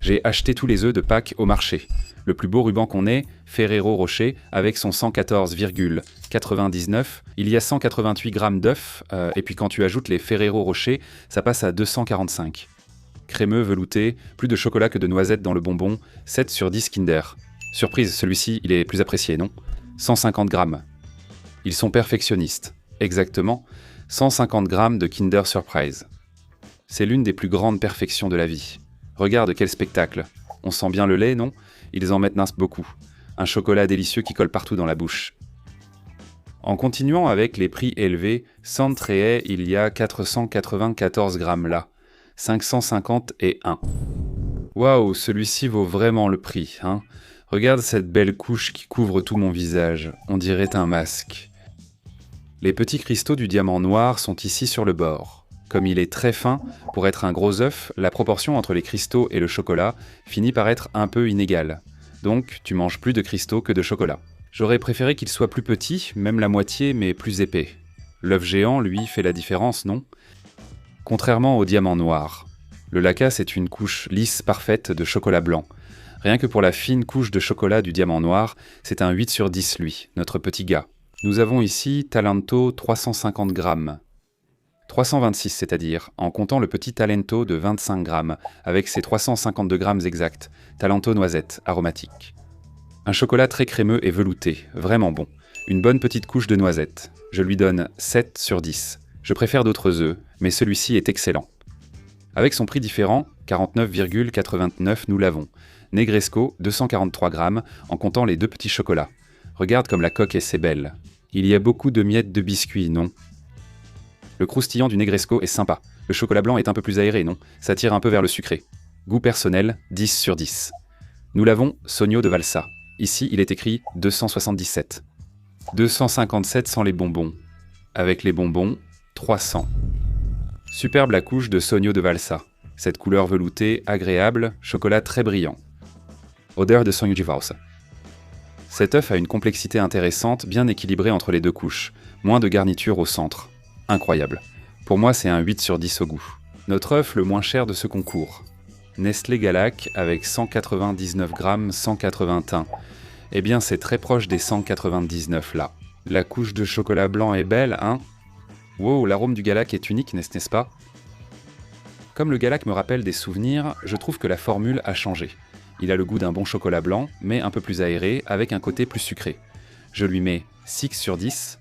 J'ai acheté tous les œufs de Pâques au marché. Le plus beau ruban qu'on ait, Ferrero Rocher, avec son 114,99. Il y a 188 grammes d'œufs, et puis quand tu ajoutes les Ferrero Rocher, ça passe à 245. Crémeux, velouté, plus de chocolat que de noisettes dans le bonbon, 7 sur 10 Kinder. Surprise, celui-ci, il est plus apprécié, non ? 150 grammes. Ils sont perfectionnistes. Exactement, 150 grammes de Kinder Surprise. C'est l'une des plus grandes perfections de la vie. Regarde quel spectacle. On sent bien le lait, non ? Ils en mettent beaucoup. Un chocolat délicieux qui colle partout dans la bouche. En continuant avec les prix élevés, Centréet, il y a 494 grammes là. 551. Waouh, celui-ci vaut vraiment le prix, hein ? Regarde cette belle couche qui couvre tout mon visage. On dirait un masque. Les petits cristaux du diamant noir sont ici sur le bord. Comme il est très fin, pour être un gros œuf, la proportion entre les cristaux et le chocolat finit par être un peu inégale. Donc, tu manges plus de cristaux que de chocolat. J'aurais préféré qu'il soit plus petit, même la moitié, mais plus épais. L'œuf géant, lui, fait la différence, non ? Contrairement au diamant noir. Le laca, c'est une couche lisse parfaite de chocolat blanc. Rien que pour la fine couche de chocolat du diamant noir, c'est un 8 sur 10, lui, notre petit gars. Nous avons ici Talento 350 grammes. 326, c'est-à-dire, en comptant le petit Talento de 25 grammes, avec ses 352 grammes exacts, Talento noisette, aromatique. Un chocolat très crémeux et velouté, vraiment bon. Une bonne petite couche de noisettes. Je lui donne 7 sur 10. Je préfère d'autres œufs, mais celui-ci est excellent. Avec son prix différent, 49,89, nous l'avons. Negresco, 243 grammes, en comptant les deux petits chocolats. Regarde comme la coque est belle. Il y a beaucoup de miettes de biscuits, non ? Le croustillant du Negresco est sympa. Le chocolat blanc est un peu plus aéré, non ? Ça tire un peu vers le sucré. Goût personnel, 10 sur 10. Nous l'avons, Sogno de Valsa. Ici, il est écrit 277. 257 sans les bonbons. Avec les bonbons, 300. Superbe la couche de Sogno de Valsa. Cette couleur veloutée, agréable, chocolat très brillant. Odeur de Sogno de Valsa. Cet œuf a une complexité intéressante, bien équilibrée entre les deux couches. Moins de garniture au centre. Incroyable. Pour moi, c'est un 8 sur 10 au goût. Notre œuf le moins cher de ce concours. Nestlé Galac avec 199 grammes, 181. Eh bien, c'est très proche des 199 là. La couche de chocolat blanc est belle, hein ? Wow, l'arôme du Galac est unique, n'est-ce pas ? Comme le Galac me rappelle des souvenirs, je trouve que la formule a changé. Il a le goût d'un bon chocolat blanc, mais un peu plus aéré, avec un côté plus sucré. Je lui mets 6 sur 10,